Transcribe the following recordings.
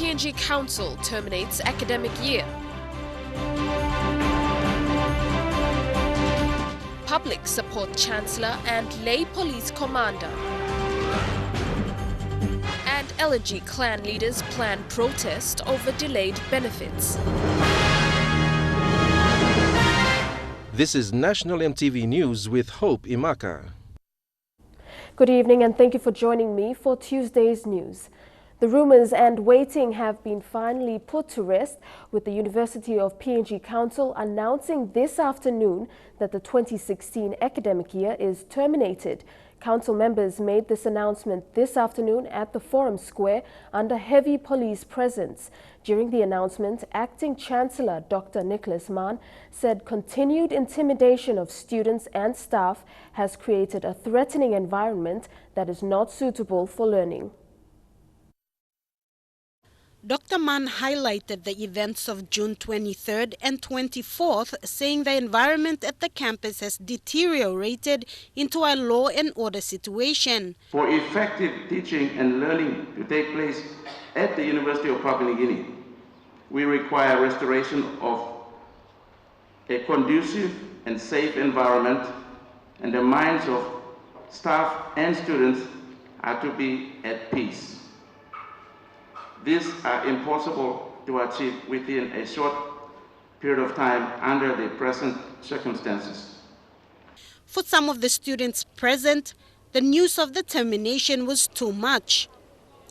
PNG Council terminates academic year. Public support Chancellor and lay police commander. And LNG Clan leaders plan protest over delayed benefits. This is National EMTV News with Hope Imaka. Good evening and thank you for joining me for Tuesday's news. The rumours and waiting have been finally put to rest, with the University of PNG Council announcing this afternoon that the 2016 academic year is terminated. Council members made this announcement this afternoon at the Forum Square under heavy police presence. During the announcement, Acting Chancellor Dr. Nicholas Mann said continued intimidation of students and staff has created a threatening environment that is not suitable for learning. Dr. Mann highlighted the events of June 23rd and 24th, saying the environment at the campus has deteriorated into a law and order situation. For effective teaching and learning to take place at the University of Papua New Guinea, we require restoration of a conducive and safe environment, and the minds of staff and students are to be at peace. These are impossible to achieve within a short period of time under the present circumstances. For some of the students present, the news of the termination was too much.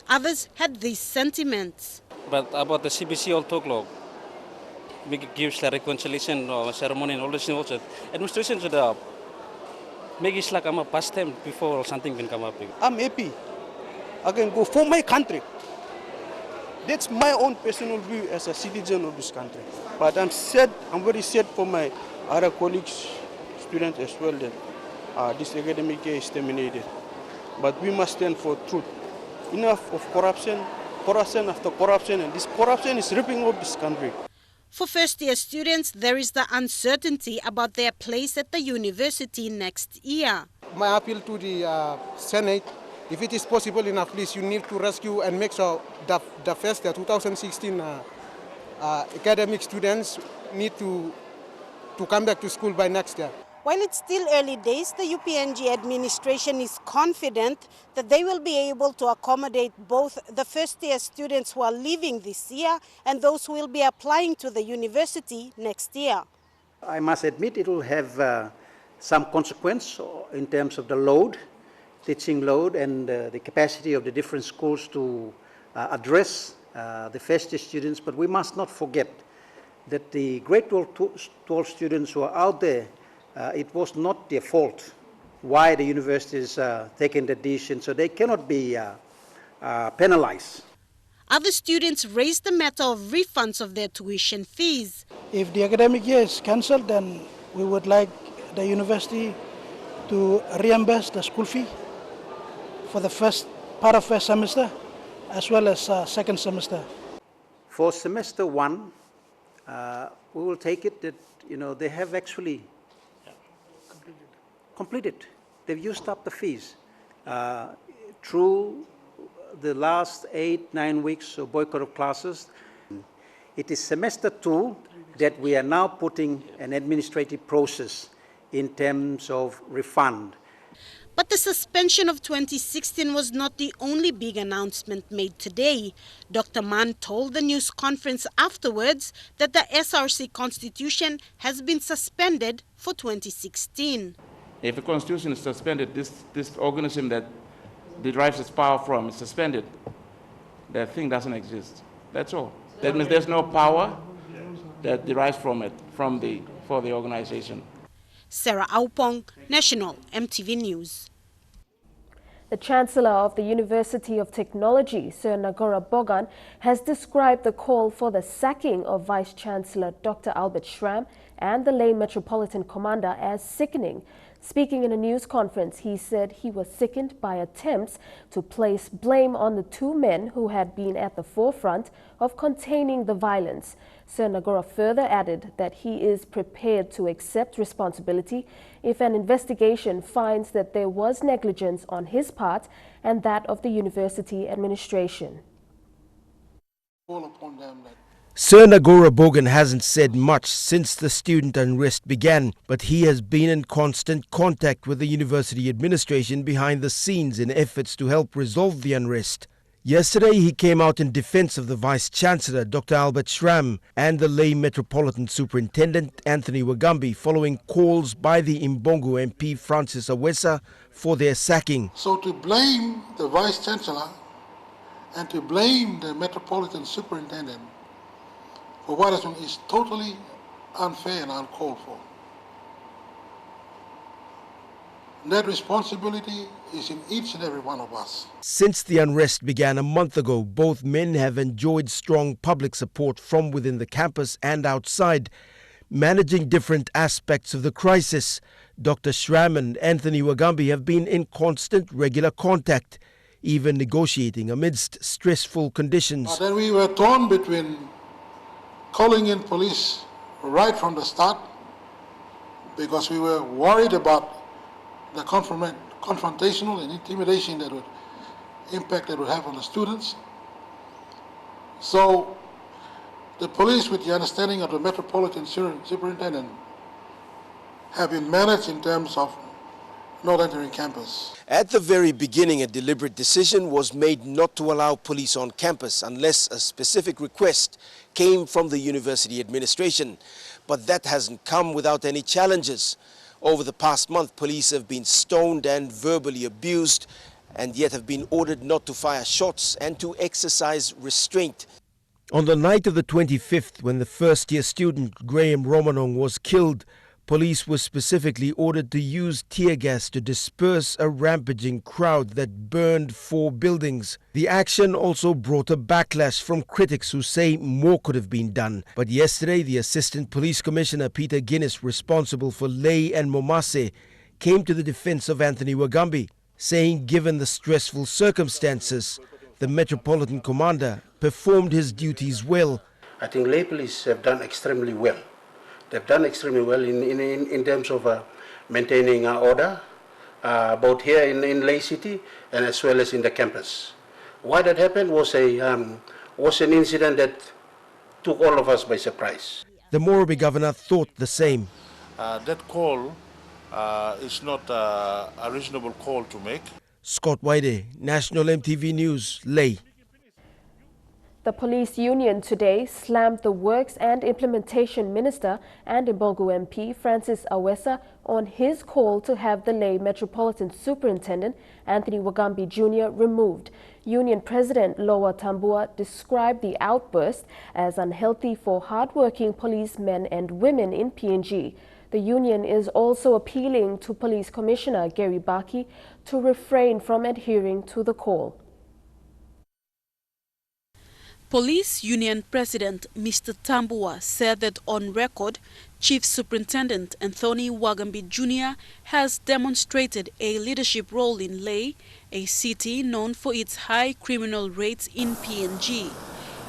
Others had these sentiments. But about the CBC all talk log, make gives the reconciliation ceremony and all this things also. Administration should make it like I'm a past time before something can come up. I'm happy. I can go for my country. That's my own personal view as a citizen of this country. But I'm very sad for my other colleagues, students as well, that this academic year is terminated. But we must stand for truth. Enough of corruption, corruption after corruption, and this corruption is ripping off this country. For first-year students, there is the uncertainty about their place at the university next year. My appeal to the Senate, if it is possible enough, please, you need to rescue and make sure that the 2016 academic students need to come back to school by next year. While it's still early days, the UPNG administration is confident that they will be able to accommodate both the first-year students who are leaving this year and those who will be applying to the university next year. I must admit it will have some consequence in terms of the load, teaching load, and the capacity of the different schools to address the first-year students. But we must not forget that the grade 12 students who are out there, it was not their fault why the universities taken the decision, so they cannot be penalized. Other students raised the matter of refunds of their tuition fees. If the academic year is cancelled, then we would like the university to reimburse the school fee for the first part of first semester as well as second semester. For semester one, we will take it that they have actually completed. They've used up the fees through the last 8-9 weeks of boycott of classes. It is semester 2 that we are now putting an administrative process in terms of refund. But the suspension of 2016 was not the only big announcement made today. Dr. Mann told the news conference afterwards that the SRC constitution has been suspended for 2016. If the constitution is suspended, this organism that derives its power from is suspended. That thing doesn't exist. That's all. That means there's no power that derives from it, for the organization. Sarah Aupong, National EMTV News. The Chancellor of the University of Technology, Sir Nagora Bogan, has described the call for the sacking of Vice-Chancellor Dr. Albert Schramm and the lay Metropolitan Commander as sickening. Speaking in a news conference, he said he was sickened by attempts to place blame on the two men who had been at the forefront of containing the violence. Sir Nagora further added that he is prepared to accept responsibility if an investigation finds that there was negligence on his part and that of the university administration. Call upon them that Sir Nagora Bogan hasn't said much since the student unrest began, but he has been in constant contact with the university administration behind the scenes in efforts to help resolve the unrest. Yesterday, he came out in defense of the Vice-Chancellor, Dr. Albert Schramm, and the lay Metropolitan Superintendent, Anthony Wagambi, following calls by the Imbongo MP, Francis Awesa, for their sacking. so to blame the Vice-Chancellor and to blame the Metropolitan Superintendent for what is totally unfair and uncalled for. That responsibility is in each and every one of us. Since the unrest began a month ago, both men have enjoyed strong public support from within the campus and outside. Managing different aspects of the crisis, Dr. Schramm and Anthony Wagambi have been in constant, regular contact, even negotiating amidst stressful conditions. Then we were torn between calling in police right from the start because we were worried about the confrontational and intimidation that would impact that would have on the students. So the police, with the understanding of the Metropolitan Superintendent, have been managed in terms of not entering campus. At the very beginning, a deliberate decision was made not to allow police on campus unless a specific request came from the university administration. But that hasn't come without any challenges. Over the past month, police have been stoned and verbally abused, and yet have been ordered not to fire shots and to exercise restraint. On the night of the 25th, when the first-year student Graham Romanong was killed, police were specifically ordered to use tear gas to disperse a rampaging crowd that burned 4 buildings. The action also brought a backlash from critics who say more could have been done. But yesterday, the Assistant Police Commissioner Peter Guinness, responsible for Lay and Momase, came to the defense of Anthony Wagambi, saying given the stressful circumstances, the Metropolitan Commander performed his duties well. I think lay police have done extremely well. They've done extremely well in terms of maintaining order, both here in Lay City and as well as in the campus. Why that happened was an incident that took all of us by surprise. The Morobe governor thought the same. That call is not a reasonable call to make. Scott Waide, National MTV News, Lay. The police union today slammed the Works and Implementation Minister and Imbongo MP Francis Awesa on his call to have the Lay Metropolitan Superintendent Anthony Wagambi Jr. removed. Union President Loa Tambua described the outburst as unhealthy for hardworking policemen and women in PNG. The union is also appealing to Police Commissioner Gary Baki to refrain from adhering to the call. Police Union President Mr. Tambua said that on record, Chief Superintendent Anthony Wagambi Jr. has demonstrated a leadership role in Lay, a city known for its high criminal rates in PNG.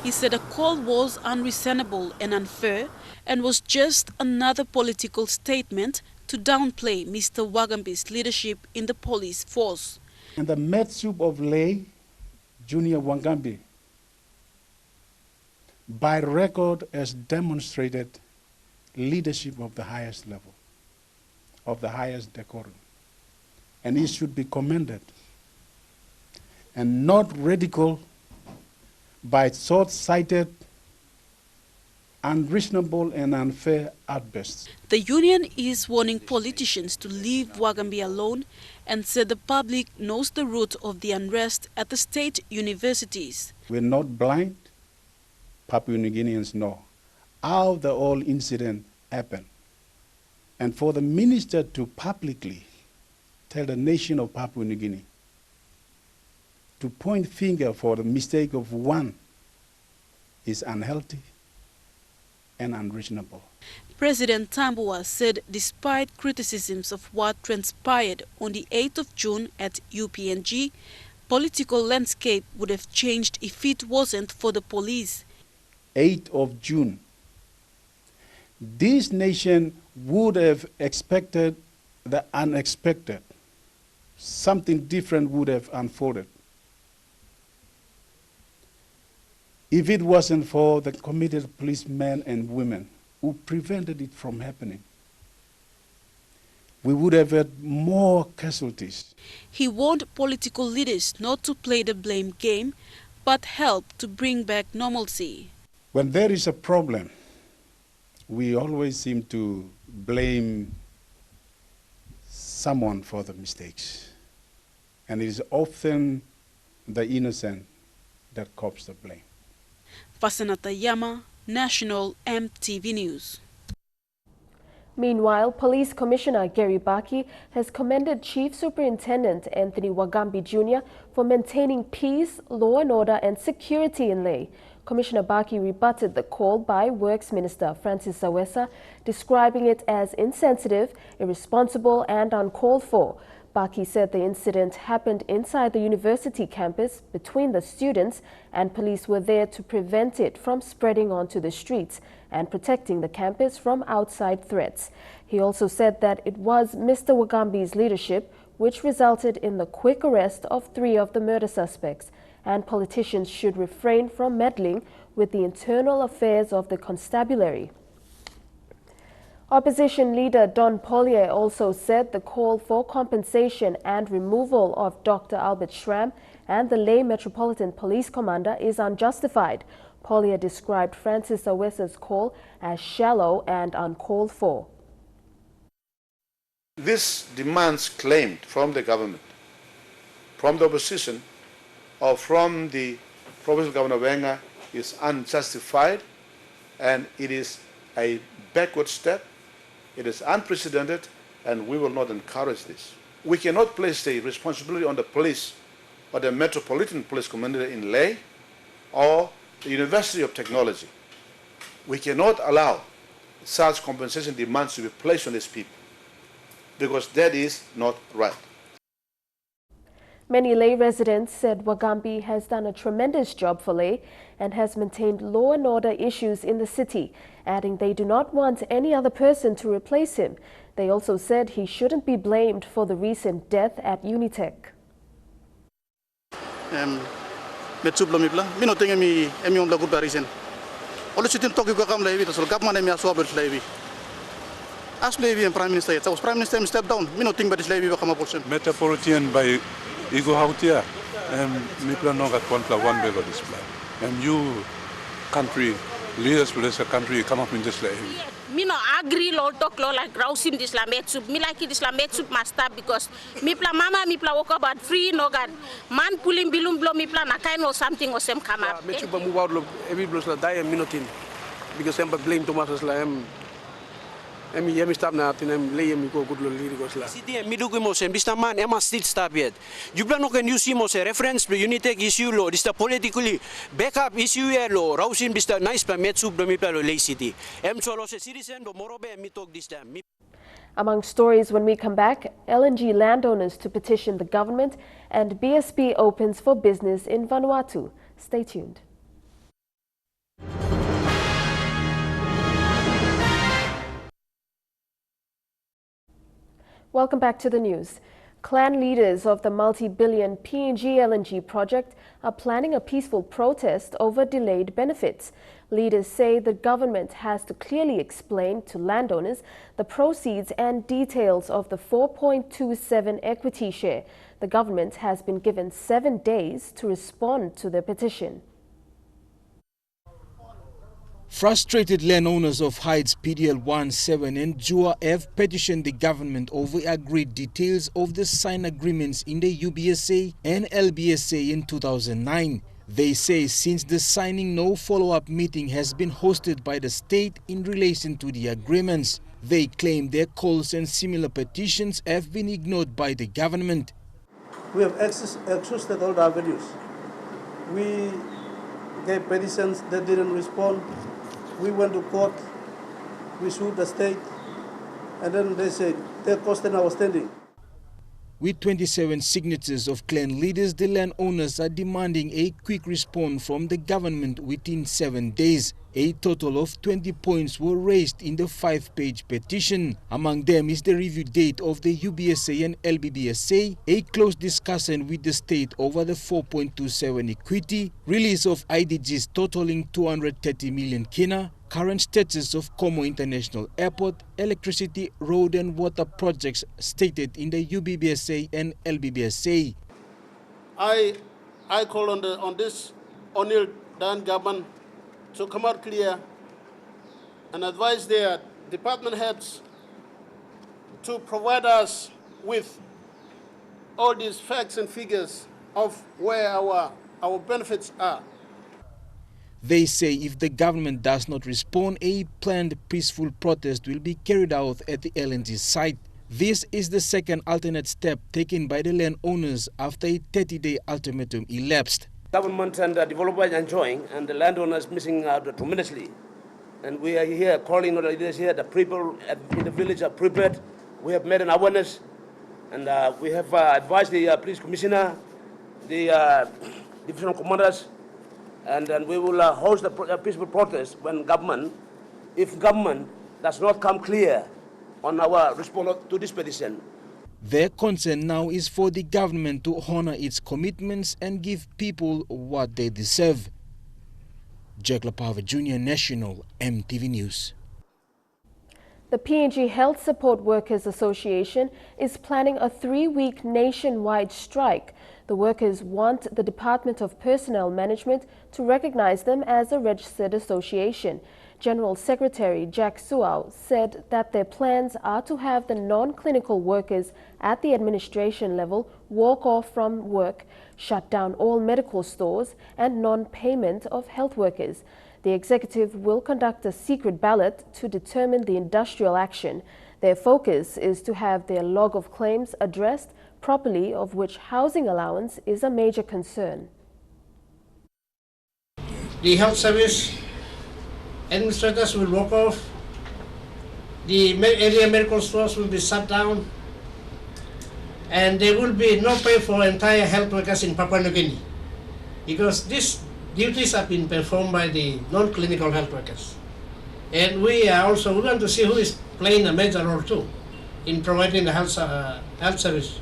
He said the call was unreasonable and unfair and was just another political statement to downplay Mr. Wagambi's leadership in the police force. And the Metsup of Lay, Junior Wagambi, by record has demonstrated leadership of the highest level, of the highest decorum. And he should be commended and not ridiculed by short-sighted, unreasonable and unfair outbursts. The union is warning politicians to leave Wagambi alone and said the public knows the root of the unrest at the state universities. We're not blind. Papua New Guineans know how the whole incident happened. And for the minister to publicly tell the nation of Papua New Guinea to point finger for the mistake of one is unhealthy and unreasonable. President Tambua said despite criticisms of what transpired on the 8th of June at UPNG, political landscape would have changed if it wasn't for the police. 8th of June. This nation would have expected the unexpected. Something different would have unfolded. If it wasn't for the committed policemen and women who prevented it from happening, we would have had more casualties. He warned political leaders not to play the blame game, but help to bring back normalcy. When there is a problem, we always seem to blame someone for the mistakes. And it is often the innocent that cops the blame. Fasanata Yama, National EMTV News. Meanwhile, Police Commissioner Gary Baki has commended Chief Superintendent Anthony Wagambi Jr. for maintaining peace, law and order and security in Lae. Commissioner Baki rebutted the call by Works Minister Francis Sawesa, describing it as insensitive, irresponsible and uncalled for. Baki said the incident happened inside the university campus between the students, and police were there to prevent it from spreading onto the streets and protecting the campus from outside threats. He also said that it was Mr. Wagambi's leadership which resulted in the quick arrest of 3 of the murder suspects, and politicians should refrain from meddling with the internal affairs of the constabulary. Opposition leader Don Pollier also said the call for compensation and removal of Dr. Albert Schramm and the Lae Metropolitan Police Commander is unjustified. Pollier described Francis Sawesa's call as shallow and uncalled for. These demands claimed from the government, from the opposition, or from the Provincial Governor Wenga is unjustified, and it is a backward step. It is unprecedented, and we will not encourage this. We cannot place the responsibility on the police or the Metropolitan Police Commander in Lae or the University of Technology. We cannot allow such compensation demands to be placed on these people, because that is not right. Many Lae residents said Wagambi has done a tremendous job for Lae and has maintained law and order issues in the city, adding they do not want any other person to replace him. They also said he shouldn't be blamed for the recent death at Unitech. Prime Minister, Prime Minister step down. Metropolitan by Igo Hautia, Mipla Noga Quantla one below display. And you country leaders for this country come up in this way. Me no agree law talk law like Rausim this Lametsup. Me like it this Lametsup master because Mipla mama Mipla walk about free no god. Man pulling bilum blow Mipla na kind or something or some come up. Mechuba move out every blows la die minutin because I'm blame Thomas la Emi stop na atin lay mi ko good loli ko sila. City midugo mo sem bista man ema still stop yet. Jubla no can you see mo se reference to Unitech issue lo this politically backup issue lo Rausin bista nice pa metsup do mi palo Lae City. Em solo se citizen do morobe mi talk this time. Among stories when we come back, LNG landowners to petition the government and BSP opens for business in Vanuatu. Stay tuned. Welcome back to the news. Clan leaders of the multi-billion PNG LNG project are planning a peaceful protest over delayed benefits. Leaders say the government has to clearly explain to landowners the proceeds and details of the 4.27 equity share. The government has been given 7 days to respond to their petition. Frustrated landowners of Heights PDL-17 and Jua have petitioned the government over agreed details of the signed agreements in the UBSA and LBSA in 2009. They say since the signing, no follow-up meeting has been hosted by the state in relation to the agreements. They claim their calls and similar petitions have been ignored by the government. We have exhausted all the avenues. We gave petitions that didn't respond. We went to court, we sued the state, and then they said they're costing our standing. With 27 signatures of clan leaders, the landowners are demanding a quick response from the government within 7 days. A total of 20 points were raised in the 5-page petition. Among them is the review date of the UBSA and LBBSA, a close discussion with the state over the 4.27 equity, release of IDGs totaling 230 million kina, current status of Como International Airport, electricity, road and water projects stated in the UBBSA and LBBSA. I call on this O'Neill Dan government to come out clear and advise their department heads to provide us with all these facts and figures of where our benefits are. They say if the government does not respond, a planned peaceful protest will be carried out at the LNG site. This is the second alternate step taken by the landowners after a 30-day ultimatum elapsed. Government and the developers enjoying, and the landowners missing out tremendously. And we are here calling on the leaders here. The people in the village are prepared. We have made an awareness, and we have advised the police commissioner, the divisional commanders, and then we will host a peaceful protest when if government does not come clear on our response to this petition. Their concern now is for the government to honor its commitments and give people what they deserve. Jack Lapava Jr., National MTV News. The PNG Health Support Workers Association is planning a 3-week nationwide strike. The workers want the Department of Personnel Management to recognize them as a registered association. General Secretary Jack Suau said that their plans are to have the non-clinical workers at the administration level walk off from work, shut down all medical stores and non-payment of health workers. The executive will conduct a secret ballot to determine the industrial action. Their focus is to have their log of claims addressed properly, of which housing allowance is a major concern. The health service administrators will walk off, the area medical stores will be shut down, and there will be no pay for entire health workers in Papua New Guinea, because these duties have been performed by the non-clinical health workers. And we want to see who is playing a major role too in providing the health service.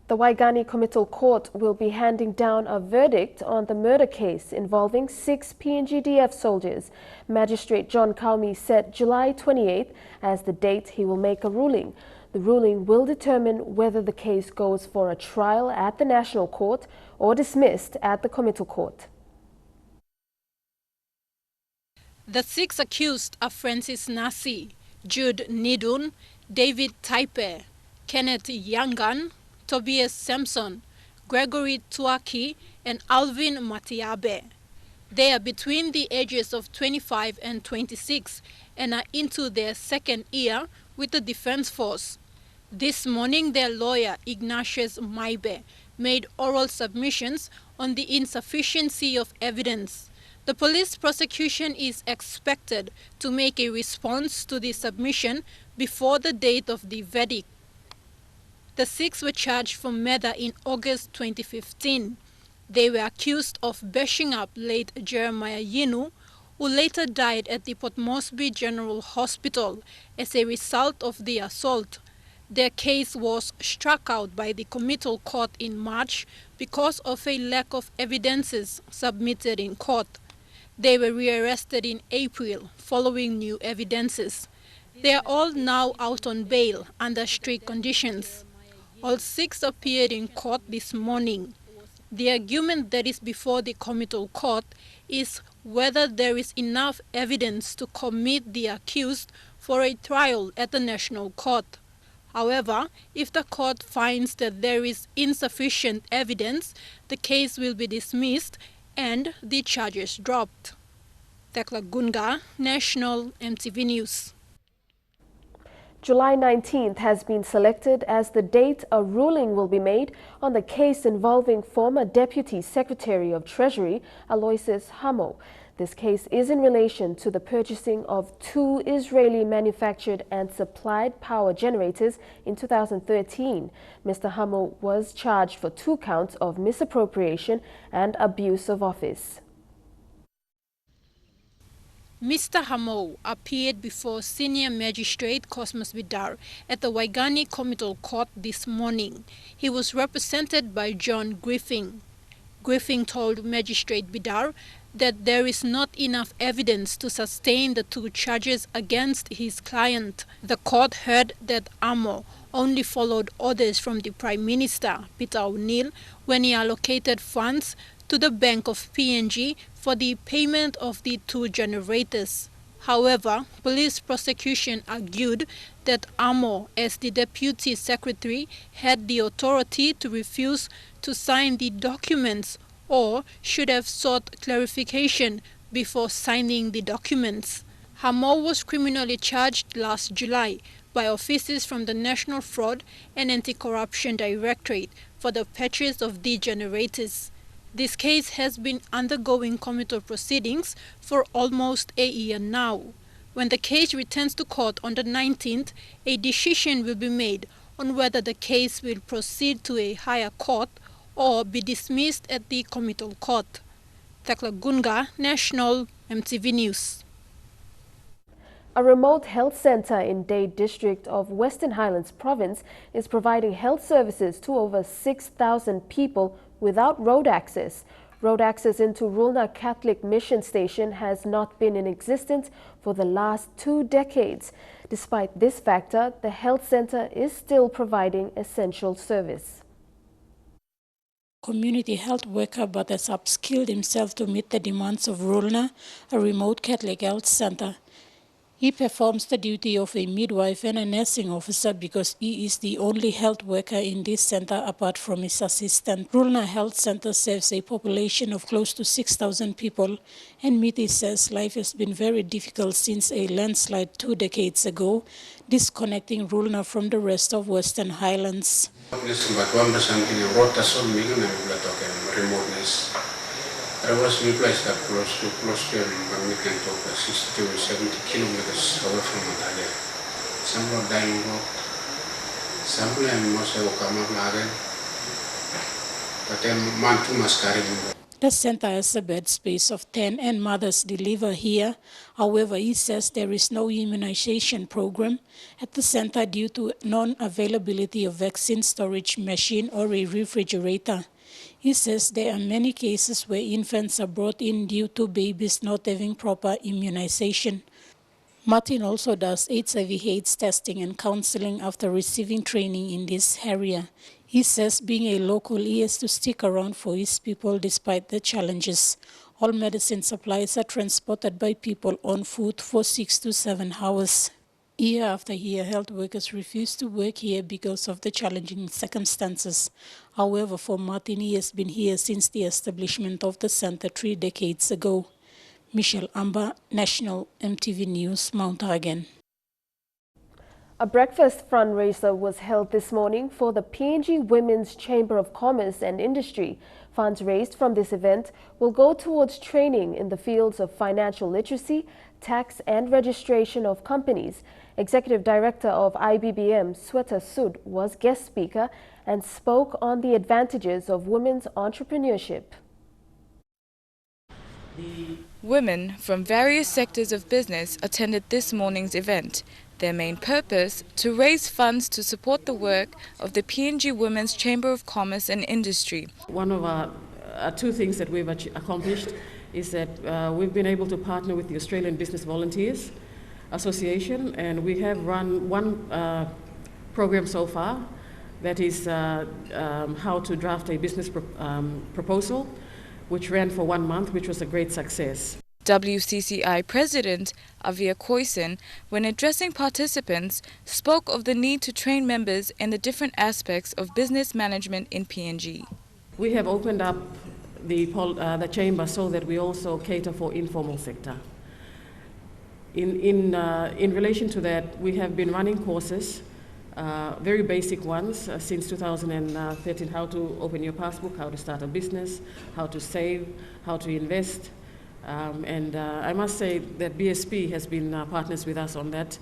The Waigani Committal Court will be handing down a verdict on the murder case involving 6 PNGDF soldiers. Magistrate John Kaumi set July 28th as the date he will make a ruling. The ruling will determine whether the case goes for a trial at the National Court or dismissed at the Committal Court. The 6 accused are Francis Nasi, Jude Nidun, David Taipe, Kenneth Yangan, Tobias Sampson, Gregory Tuaki, and Alvin Matiabe. They are between the ages of 25 and 26 and are into their second year with the Defense Force. This morning, their lawyer, Ignatius Maibe, made oral submissions on the insufficiency of evidence. The police prosecution is expected to make a response to the submission before the date of the verdict. The 6 were charged for murder in August 2015. They were accused of bashing up late Jeremiah Yinu, who later died at the Port Moresby General Hospital as a result of the assault. Their case was struck out by the Committal Court in March because of a lack of evidences submitted in court. They were rearrested in April following new evidences. They are all now out on bail under strict conditions. All 6 appeared in court this morning. The argument that is before the Committal Court is whether there is enough evidence to commit the accused for a trial at the National Court. However, if the court finds that there is insufficient evidence, the case will be dismissed and the charges dropped. Tekla Gunga, National MTV News. July 19th has been selected as the date a ruling will be made on the case involving former Deputy Secretary of Treasury, Aloysius Hamo. This case is in relation to the purchasing of 2 Israeli-manufactured and supplied power generators in 2013. Mr. Hamo was charged for 2 counts of misappropriation and abuse of office. Mr. Hamo appeared before Senior Magistrate Cosmas Vidar at the Waigani Committal Court this morning. He was represented by John Griffin. Griffin told Magistrate Vidar that there is not enough evidence to sustain the 2 charges against his client. The court heard that Hamo only followed orders from the Prime Minister, Peter O'Neill, when he allocated funds to the Bank of PNG for the payment of the 2 generators. However, police prosecution argued that Hamo, as the Deputy Secretary, had the authority to refuse to sign the documents or should have sought clarification before signing the documents. Hamo was criminally charged last July by officers from the National Fraud and Anti-Corruption Directorate for the purchase of the generators. This case has been undergoing committal proceedings for almost a year now. When the case returns to court on the 19th, a decision will be made on whether the case will proceed to a higher court or be dismissed at the committal court. Thakla Gunga, National EMTV News. A remote health center in Dade District of Western Highlands Province is providing health services to over 6,000 people without road access. Road access into Rulna Catholic Mission Station has not been in existence for the last 2 decades. Despite this factor, the health center is still providing essential service. Community health worker but has upskilled himself to meet the demands of Rulna, a remote Catholic health center. He performs the duty of a midwife and a nursing officer because he is the only health worker in this center apart from his assistant. Rulna Health Center serves a population of close to 6,000 people, and Miti says life has been very difficult since a landslide 2 decades ago, disconnecting Rulna from the rest of Western Highlands. There was a place that close to we can talk 60 to 70 kilometers away from Antalya. Some were dying road, some were most of them but then man too much carrying. The center has a bed space of 10 and mothers deliver here. However, he says there is no immunization program at the center due to non-availability of vaccine storage machine or a refrigerator. He says there are many cases where infants are brought in due to babies not having proper immunization. Martin also does HIV/AIDS testing and counseling after receiving training in this area. He says being a local, he has to stick around for his people despite the challenges. All medicine supplies are transported by people on foot for 6 to 7 hours. Year after year, health workers refuse to work here because of the challenging circumstances. However, for Martin, he has been here since the establishment of the center 3 decades ago. Michelle Amba, National EMTV News, Mount Hagen. A breakfast fundraiser was held this morning for the PNG Women's Chamber of Commerce and Industry. Funds raised from this event will go towards training in the fields of financial literacy, tax and registration of companies. Executive Director of IBBM, Sweta Sud, was guest speaker and spoke on the advantages of women's entrepreneurship. Women from various sectors of business attended this morning's event. Their main purpose, to raise funds to support the work of the PNG Women's Chamber of Commerce and Industry. One of our 2 things that we've accomplished is that we've been able to partner with the Australian Business Volunteers Association, and we have run one program so far, that is how to draft a business proposal, which ran for 1 month, which was a great success. WCCI President Avia Koisen, when addressing participants, spoke of the need to train members in the different aspects of business management in PNG. We have opened up the chamber so that we also cater for informal sector. In relation to that, we have been running courses, very basic ones since 2013, how to open your passbook, how to start a business, how to save, how to invest. And I must say that BSP has been partners with us on that,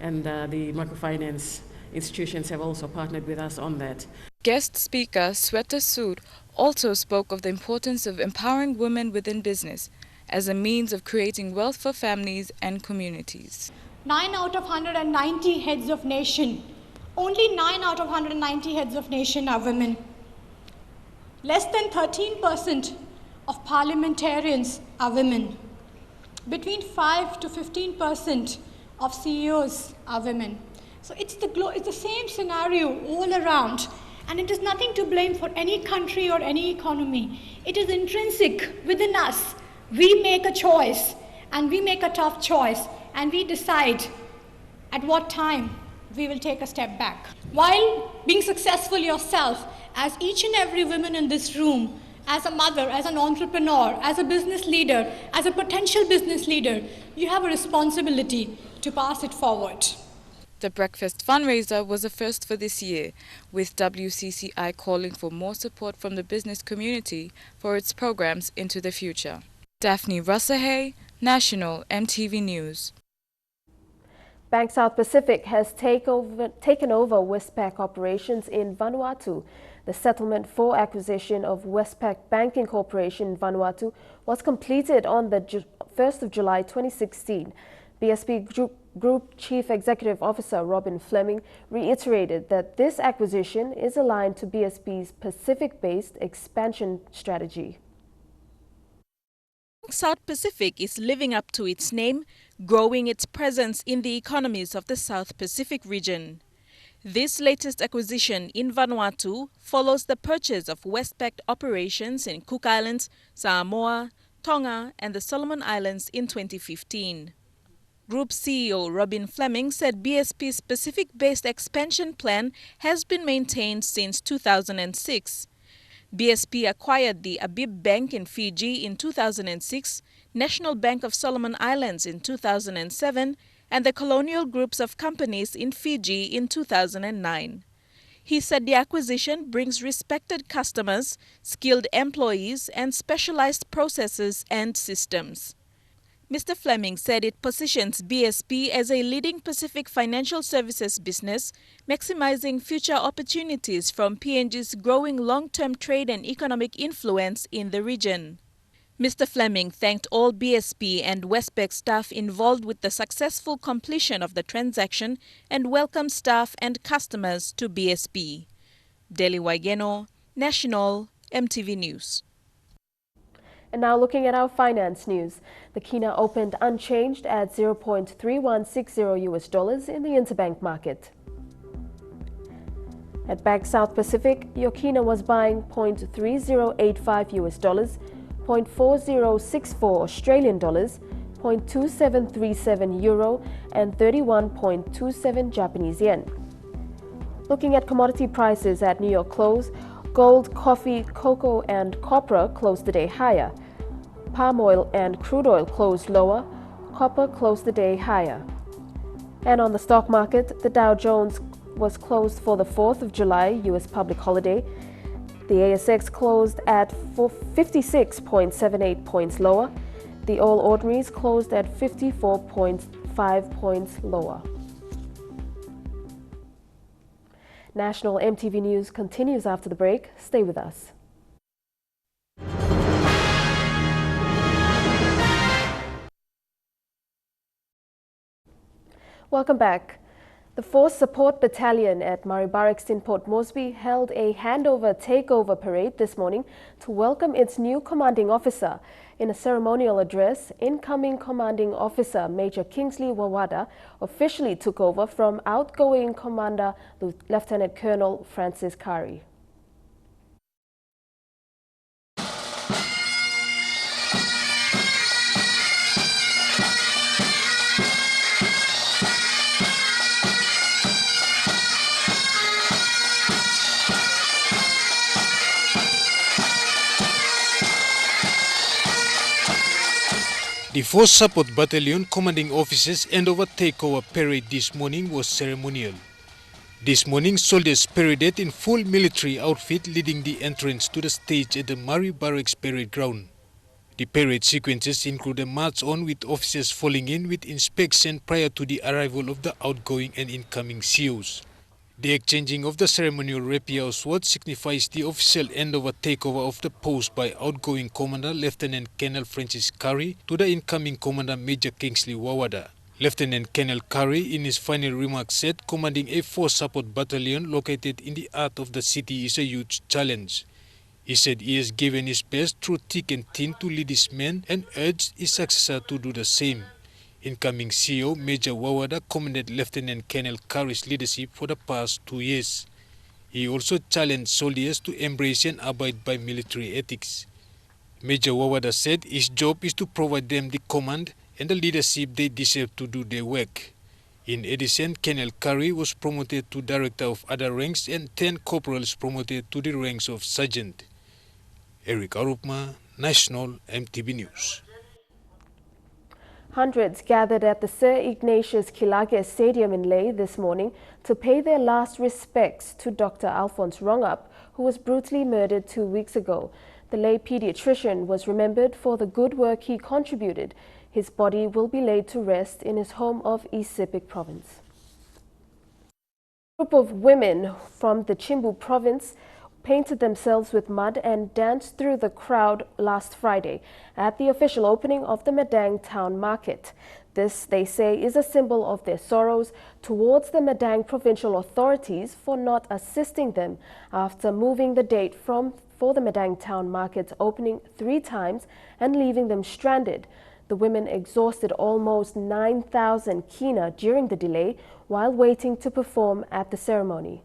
and the microfinance institutions have also partnered with us on that. Guest speaker Sweta Sood also spoke of the importance of empowering women within business as a means of creating wealth for families and communities. 9 out of 190 heads of nation, only 9 out of 190 heads of nation are women. Less than 13% of parliamentarians are women. Between 5 to 15% of CEOs are women. So it's the same scenario all around, and it is nothing to blame for any country or any economy. It is intrinsic within us. We make a choice, and we make a tough choice, and we decide at what time we will take a step back. While being successful yourself, as each and every woman in this room, as a mother, as an entrepreneur, as a business leader, as a potential business leader, you have a responsibility to pass it forward. The breakfast fundraiser was a first for this year, with WCCI calling for more support from the business community for its programs into the future. Daphne Russahay, National EMTV News. Bank South Pacific has taken over Westpac operations in Vanuatu. The settlement for acquisition of Westpac Banking Corporation in Vanuatu was completed on the 1st of July 2016. BSP Group Chief Executive Officer Robin Fleming reiterated that this acquisition is aligned to BSP's Pacific-based expansion strategy. South Pacific is living up to its name, growing its presence in the economies of the South Pacific region. This latest acquisition in Vanuatu follows the purchase of Westpac operations in Cook Islands, Samoa, Tonga, and the Solomon Islands in 2015. Group CEO Robin Fleming said BSP's Pacific-based expansion plan has been maintained since 2006. BSP acquired the Abib Bank in Fiji in 2006, National Bank of Solomon Islands in 2007, and the Colonial Groups of Companies in Fiji in 2009. He said the acquisition brings respected customers, skilled employees, and specialized processes and systems. Mr. Fleming said it positions BSP as a leading Pacific financial services business, maximizing future opportunities from PNG's growing long-term trade and economic influence in the region. Mr. Fleming thanked all BSP and Westpac staff involved with the successful completion of the transaction and welcomed staff and customers to BSP. Deli Waigeno, National EMTV News. And now looking at our finance news. The Kina opened unchanged at $0.3160 in the interbank market. At Bank South Pacific, your Kina was buying $0.3085, $0.4064 Australian dollars, $0.2737 euro, and 31.27 Japanese yen. Looking at commodity prices at New York close, gold, coffee, cocoa, and copra closed the day higher. Palm oil and crude oil closed lower. Copper closed the day higher. And on the stock market, the Dow Jones was closed for the 4th of July U.S. public holiday. The ASX closed at 56.78 points lower. The All Ordinaries closed at 54.5 points lower. National EMTV News continues after the break. Stay with us. Welcome back. The Force Support Battalion at Murray Barracks in Port Moresby held a handover takeover parade this morning to welcome its new commanding officer. In a ceremonial address, incoming commanding officer Major Kingsley Wawada officially took over from outgoing Commander Lieutenant Colonel Francis Kari. The 4th Support Battalion commanding officers' handover takeover parade this morning was ceremonial. This morning, soldiers paraded in full military outfit leading the entrance to the stage at the Murray Barracks Parade Ground. The parade sequences include a march on with officers falling in with inspection prior to the arrival of the outgoing and incoming COs. The exchanging of the ceremonial rapier sword signifies the official handover takeover of the post by outgoing Commander Lieutenant Colonel Francis Curry to the incoming Commander Major Kingsley Wawada. Lieutenant Colonel Curry in his final remarks said commanding a 4th Support Battalion located in the heart of the city is a huge challenge. He said he has given his best through thick and thin to lead his men and urged his successor to do the same. Incoming CO Major Wawada commended Lieutenant Colonel Curry's leadership for the past 2 years. He also challenged soldiers to embrace and abide by military ethics. Major Wawada said his job is to provide them the command and the leadership they deserve to do their work. In addition, Colonel Curry was promoted to Director of Other Ranks and 10 corporals promoted to the ranks of Sergeant. Eric Arupma, National MTV News. Hundreds gathered at the Sir Ignatius Kilage Stadium in Lae this morning to pay their last respects to Dr. Alphonse Rongup, who was brutally murdered 2 weeks ago. The Lae pediatrician was remembered for the good work he contributed. His body will be laid to rest in his home of East Sepik Province. A group of women from the Chimbu Province painted themselves with mud and danced through the crowd last Friday at the official opening of the Madang Town Market. This, they say, is a symbol of their sorrows towards the Madang provincial authorities for not assisting them after moving the date for the Madang Town Market's opening 3 times and leaving them stranded. The women exhausted almost 9,000 kina during the delay while waiting to perform at the ceremony.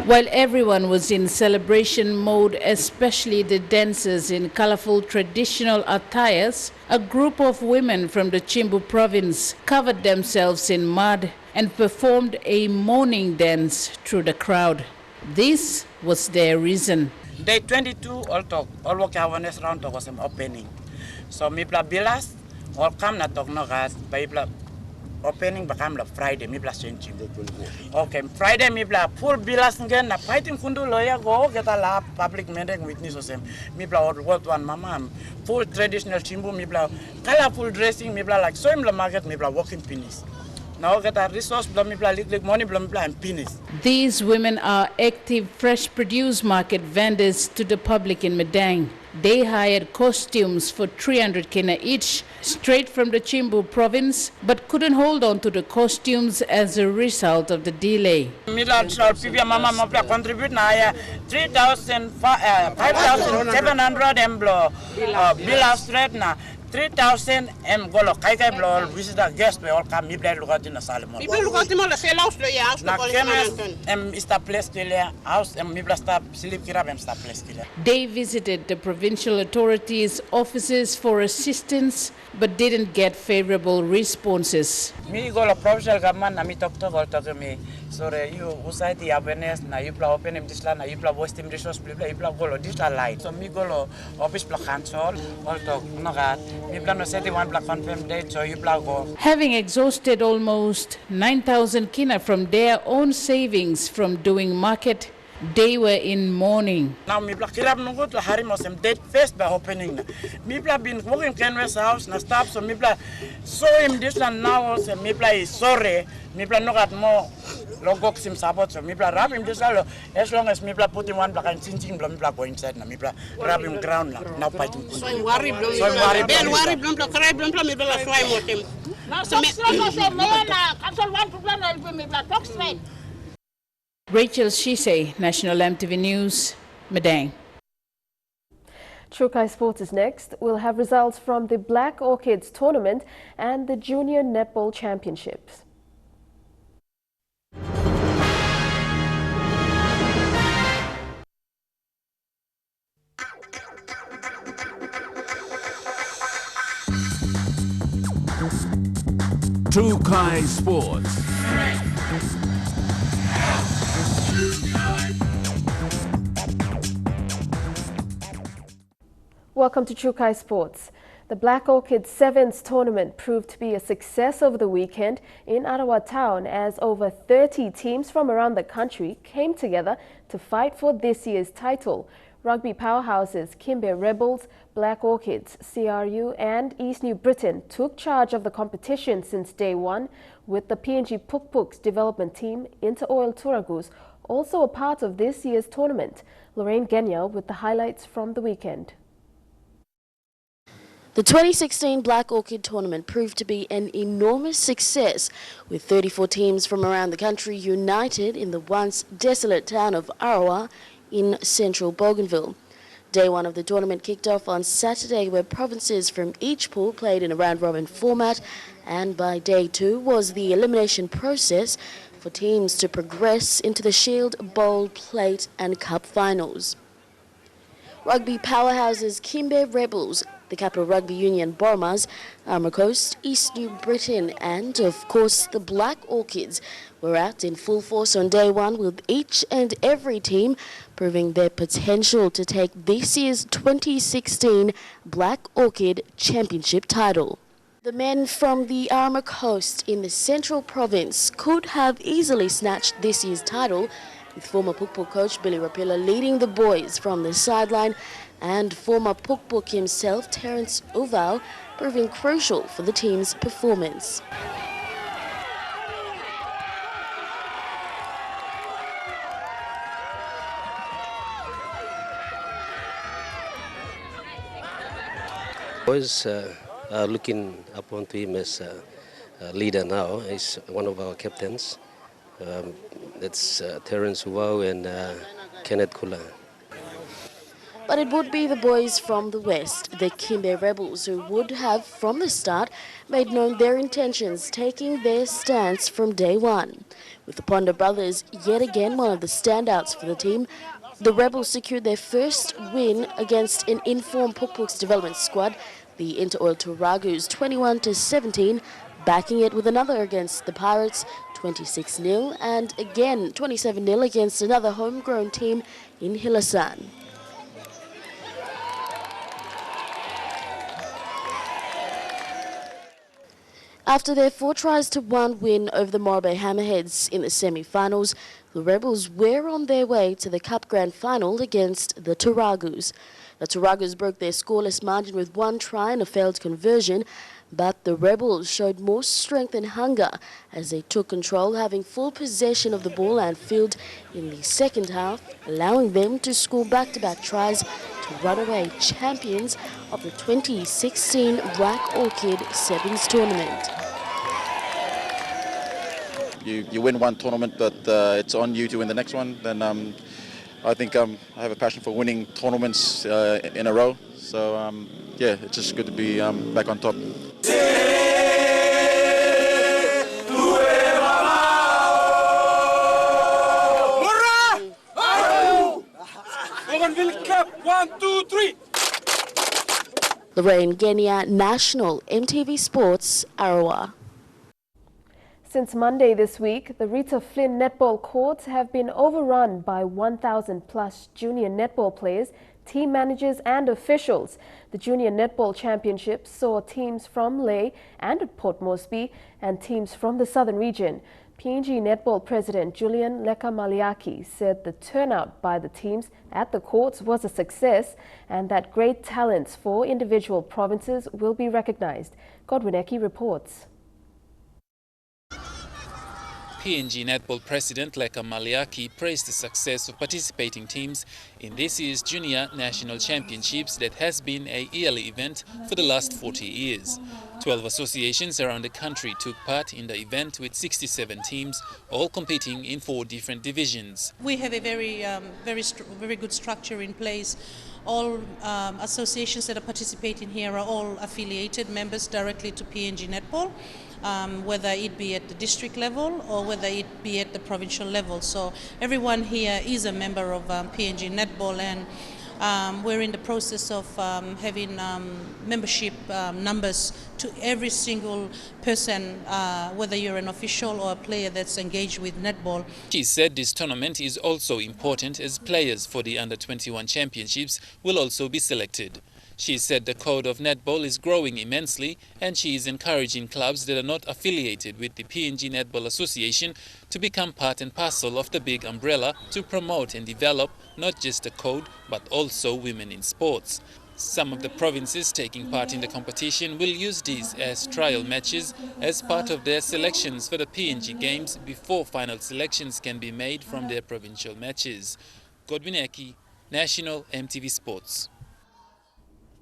While everyone was in celebration mode, especially the dancers in colorful traditional attires, a group of women from the Chimbu province covered themselves in mud and performed a mourning dance through the crowd. This was their reason. Day 22, all work awareness round was opening. So mipla bilas, all come na talk no gas, baibla opening become la Friday, mipla changing. Okay, Friday mipla full bilas again, na fighting kundu lawyer go get a la public meeting witness of them. Mipla all world one mama, full traditional chimbu, mipla colorful dressing, mipla like so in the market, mipla walking finish. Now get a resource, mipla money, mipla and finish. These women are active fresh produce market vendors to the public in Madang. They hired costumes for 300 kina each, straight from the Chimbu province, but couldn't hold on to the costumes as a result of the delay. Mama contribute na 5,700 emblo bill straight na 3,000 golo kai blow visitor guest we all come mibla lugat in Salomon. Mibla lugat mo la sell house lo ya house na kemes sta place kile house mibla sta sleep kira sta place kile. They visited the provincial authorities' offices for assistance but didn't get favorable responses. Me golo provincial government na mi talk me sorry you society awareness na you pla open this la na you pla voice team resource bla you pla golo this la light. So me golo office pla cancel all talk no gat. Having exhausted almost 9,000 kina from their own savings from doing market, they were in mourning. Now me kirab no go to harimosem date first by opening. Me been working canvas house na stop so me so him this and now so me is sorry me no got more logo sim support so me rab him this as long as me put him one black and chinging me go inside na me rab him ground now fighting. So I'm worry blom cry blom me fly motem. Now so say man cancel one problem me talk straight. Rachel Shise, National MTV News, Madang. Chukai Sports is next. We'll have results from the Black Orchids tournament and the Junior Netball Championships. Chukai Sports. Welcome to Chukai Sports. The Black Orchid Sevens tournament proved to be a success over the weekend in Ottawa town as over 30 teams from around the country came together to fight for this year's title. Rugby powerhouses Kimbe Rebels, Black Orchids, CRU and East New Britain took charge of the competition since day one, with the PNG Pukpuk's development team, Interoil Turagus, also a part of this year's tournament. Lorraine Genya with the highlights from the weekend. The 2016 Black Orchid tournament proved to be an enormous success, with 34 teams from around the country united in the once desolate town of Arawa in central Bougainville. Day one of the tournament kicked off on Saturday, where provinces from each pool played in a round-robin format, and by day two was the elimination process for teams to progress into the Shield, Bowl, Plate and Cup finals. Rugby powerhouses Kimbe Rebels, the Capital Rugby Union Bourmas, Armour Coast, East New Britain and, of course, the Black Orchids were out in full force on day one, with each and every team proving their potential to take this year's 2016 Black Orchid Championship title. The men from the Armour Coast in the Central Province could have easily snatched this year's title, with former Pukpuk coach Billy Rapilla leading the boys from the sideline and former Pukpuk himself, Terence Uvau, proving crucial for the team's performance. Boys are looking upon to him as a leader now. He's one of our captains. That's Terence Uvau and Kenneth Kula. But it would be the boys from the West, the Kimbe Rebels, who would have, from the start, made known their intentions, taking their stance from day one. With the Ponder brothers yet again one of the standouts for the team, the Rebels secured their first win against an informed Pukpuk's development squad, the Interoil Turagus, 21-17, backing it with another against the Pirates, 26-0, and again 27-0 against another homegrown team in Hilasan. After their 4-1 win over the Morabay Hammerheads in the semi-finals, the Rebels were on their way to the Cup Grand Final against the Turagus. The Turagus broke their scoreless margin with 1 try and a failed conversion, but the Rebels showed more strength and hunger as they took control, having full possession of the ball and field in the second half, allowing them to score back-to-back tries to run away champions of the 2016 Black Orchid Sevens tournament. You win one tournament, but it's on you to win the next one. Then I think I have a passion for winning tournaments in a row. So yeah, it's just good to be back on top. Cup, 1, 2, 3. Lorraine Genia, National, EMTV Sports, Arawa. Since Monday this week, the Rita Flynn netball courts have been overrun by 1,000 plus junior netball players, team managers and officials. The Junior Netball Championship saw teams from Lae and Port Moresby and teams from the southern region. PNG Netball President Julian Lekamaliaki said the turnout by the teams at the courts was a success and that great talents for individual provinces will be recognized. Godwin Eki reports. PNG Netball President Leka Maliaki praised the success of participating teams in this year's Junior National Championships that has been a yearly event for the last 40 years. 12 associations around the country took part in the event with 67 teams, all competing in 4 different divisions. We have a very good structure in place. All associations that are participating here are all affiliated members directly to PNG Netball. Whether it be at the district level or whether it be at the provincial level. So everyone here is a member of PNG Netball, and we're in the process of having membership numbers to every single person, whether you're an official or a player that's engaged with netball. She said this tournament is also important as players for the Under-21 Championships will also be selected. She said the code of netball is growing immensely and she is encouraging clubs that are not affiliated with the PNG Netball Association to become part and parcel of the big umbrella to promote and develop not just the code but also women in sports. Some of the provinces taking part in the competition will use these as trial matches as part of their selections for the PNG Games before final selections can be made from their provincial matches. Godwin Eki, National EMTV Sports.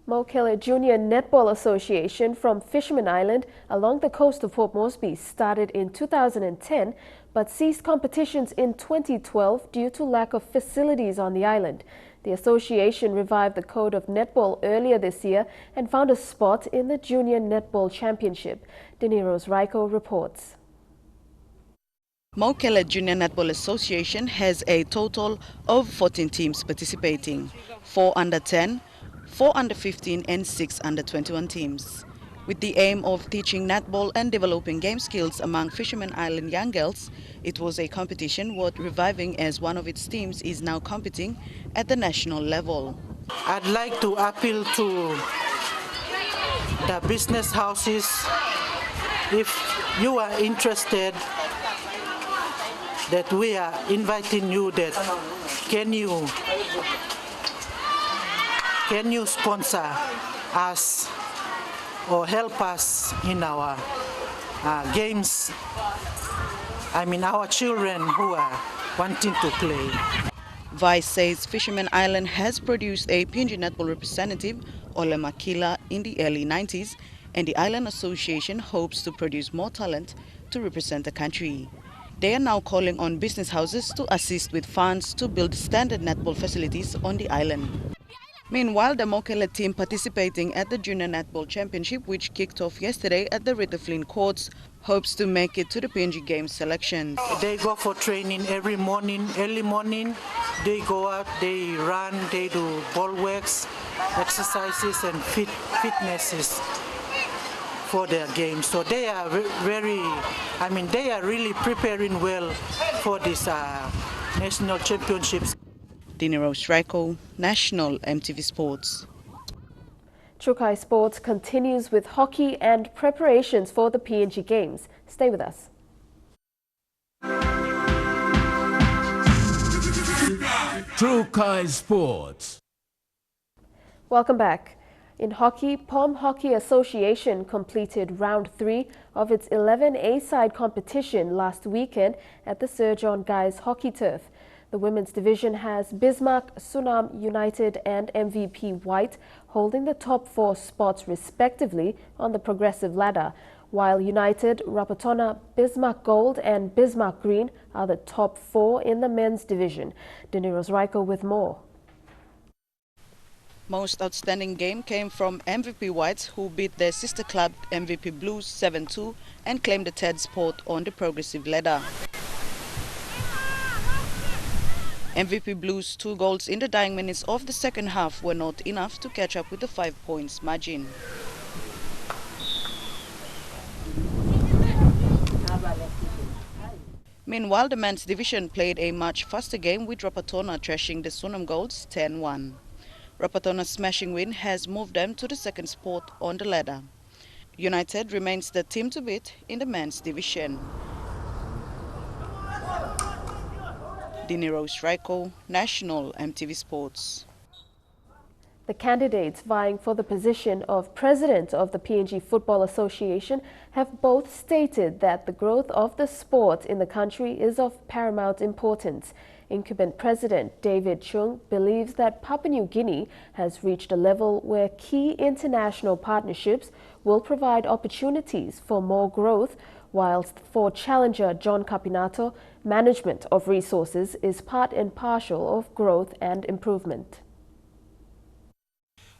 Mokele Junior Netball Association from Fisherman Island along the coast of Port Moresby started in 2010 but ceased competitions in 2012 due to lack of facilities on the island. The association revived the code of netball earlier this year and found a spot in the Junior Netball Championship. Deniro's Raiko reports. Mokele Junior Netball Association has a total of 14 teams participating, 4 under 10, 4 under 15 and 6 under 21 teams. With the aim of teaching netball and developing game skills among Fisherman Island young girls, it was a competition worth reviving as one of its teams is now competing at the national level. I'd like to appeal to the business houses. If you are interested, that we are inviting you, that can you sponsor us or help us in our games? I mean, our children who are wanting to play. Vice says Fisherman Island has produced a PNG netball representative, Ole Makila, in the early 90s, and the Island Association hopes to produce more talent to represent the country. They are now calling on business houses to assist with funds to build standard netball facilities on the island. Meanwhile, the Mokele team participating at the Junior Netball Championship, which kicked off yesterday at the Rita Flynn Courts, hopes to make it to the PNG Games selections. They go for training every morning, early morning. They go out, they run, they do ball works, exercises and fitnesses for their games. So they are they are really preparing well for this national championships. Dinero Straiko, National EMTV Sports. Trukai Sports continues with hockey and preparations for the PNG Games. Stay with us. Trukai Sports. Welcome back. In hockey, POM Hockey Association completed round 3 of its 11 A-side competition last weekend at the Sir John Guy's Hockey Turf. The women's division has Bismarck, Sunam United and MVP White holding the top 4 spots respectively on the progressive ladder, while United, Rapatona, Bismarck Gold and Bismarck Green are the top 4 in the men's division. Deniro's Raiko with more. Most outstanding game came from MVP Whites, who beat their sister club MVP Blues 7-2 and claimed the third spot on the progressive ladder. MVP Blues' 2 goals in the dying minutes of the second half were not enough to catch up with the 5 points margin. Meanwhile, the men's division played a much faster game with Rapatona trashing the Sunam Golds 10-1. Rapatona's smashing win has moved them to the second spot on the ladder. United remains the team to beat in the men's division. Dinero Straiko, National EMTV Sports. The candidates vying for the position of president of the PNG Football Association have both stated that the growth of the sport in the country is of paramount importance. Incumbent President David Chung believes that Papua New Guinea has reached a level where key international partnerships will provide opportunities for more growth, whilst for challenger John Capinato, management of resources is part and parcel of growth and improvement.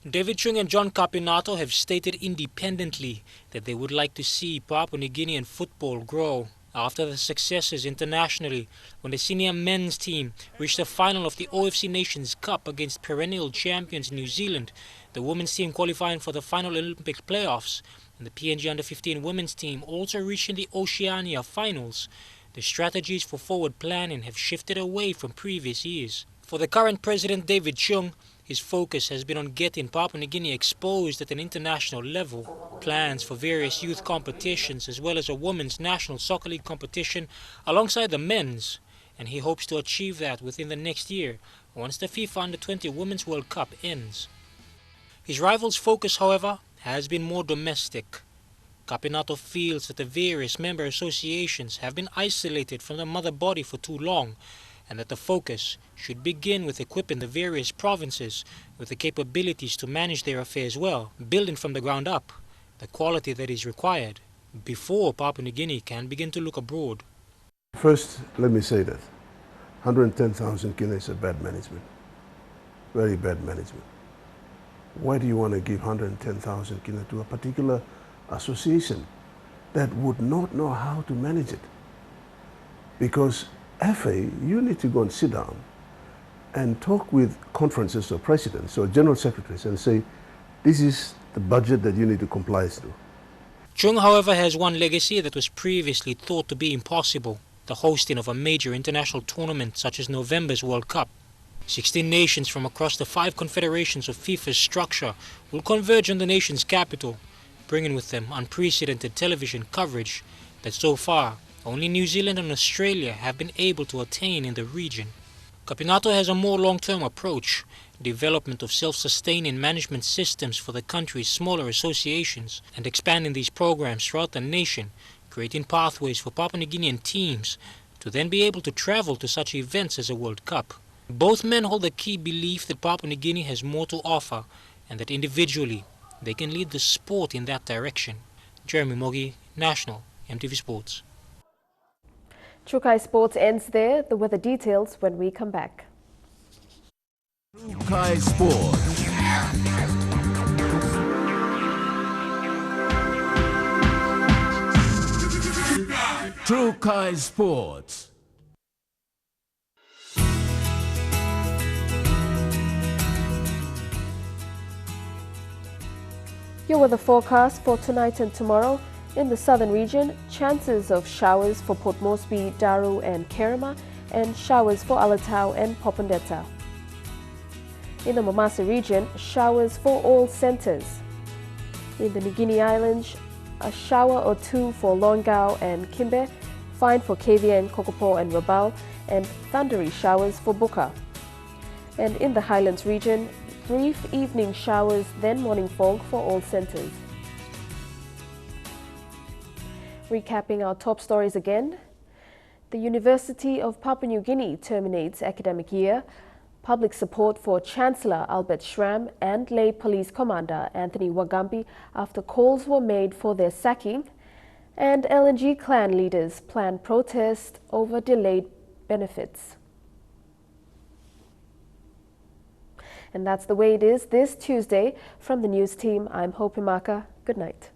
David Chung and John Capinato have stated independently that they would like to see Papua New Guinean football grow after the successes internationally when the senior men's team reached the final of the OFC Nations Cup against perennial champions New Zealand, the women's team qualifying for the final Olympic playoffs, and the PNG Under-15 women's team also reaching the Oceania finals. The strategies for forward planning have shifted away from previous years. For the current president David Chung, his focus has been on getting Papua New Guinea exposed at an international level. Plans for various youth competitions as well as a women's national soccer league competition alongside the men's, and he hopes to achieve that within the next year once the FIFA Under-20 Women's World Cup ends. His rival's focus, however, has been more domestic. Kapinato feels that the various member associations have been isolated from the mother body for too long, and that the focus should begin with equipping the various provinces with the capabilities to manage their affairs well, building from the ground up the quality that is required before Papua New Guinea can begin to look abroad. First, let me say that 110,000 kina is a bad management, very bad management. Why do you want to give 110,000 kina to a particular association that would not know how to manage it? Because FA, you need to go and sit down and talk with conferences or presidents or general secretaries and say, this is the budget that you need to comply to. Chung, however, has one legacy that was previously thought to be impossible: the hosting of a major international tournament such as November's World Cup. 16 nations from across the 5 confederations of FIFA's structure will converge on the nation's capital, bringing with them unprecedented television coverage that so far only New Zealand and Australia have been able to attain in the region. Kapinato has a more long-term approach: development of self-sustaining management systems for the country's smaller associations and expanding these programs throughout the nation, creating pathways for Papua New Guinean teams to then be able to travel to such events as a World Cup. Both men hold the key belief that Papua New Guinea has more to offer and that individually they can lead the sport in that direction. Jeremy Mogi, National, EMTV Sports. Trukai Sports ends there. The weather details when we come back. Trukai Sports. Trukai Sports. Your weather forecast for tonight and tomorrow. In the southern region, chances of showers for Port Moresby, Daru and Kerema, and showers for Alatau and Popondetta. In the Mamasa region, showers for all centres. In the New Guinea Islands, a shower or two for Longau and Kimbe, fine for KVN, Kokopo and Rabaul, and thundery showers for Buka. And in the Highlands region, brief evening showers, then morning fog for all centres. Recapping our top stories again. The University of Papua New Guinea terminates academic year. Public support for Chancellor Albert Schramm and lay police commander Anthony Wagambi after calls were made for their sacking. And LNG Clan leaders plan protest over delayed benefits. And that's the way it is this Tuesday. From the news team, I'm Hope Imaka. Good night.